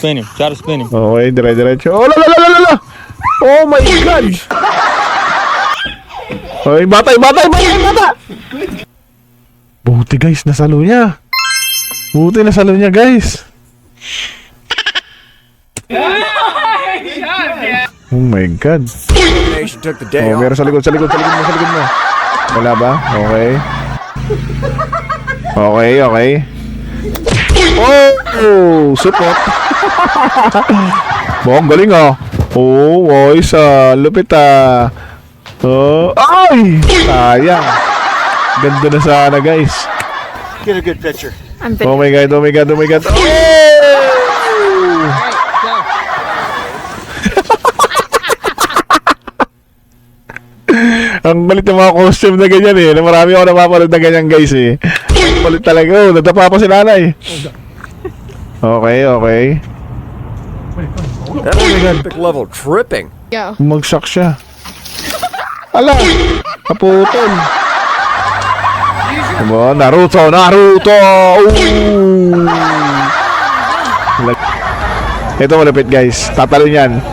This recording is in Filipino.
spin him. Try to spin him. Okay, dire-diretso. Oh, la. Oh my God! Ay, bata! Buti guys, nasalo niya. Guys. Oh my God. Oh, meron sa likod mo. Wala ba? Okay. Oh, support. Ang galing ah. Oh, boys, lupit ah. Oh, ay! Sayang. Ganda na sana, guys. Get a good picture. Oh my God. Oh! Ang balit ng mga costume na ganyan eh. Marami ako napapanood na ganyan, guys eh. Ang balit talaga. Oh, nadapa pa si nanay. Okay. That was epic level tripping. Umagsak siya. Ala! Kaputol. Diba? Naruto! Ito malapit guys. Tatalo niyan.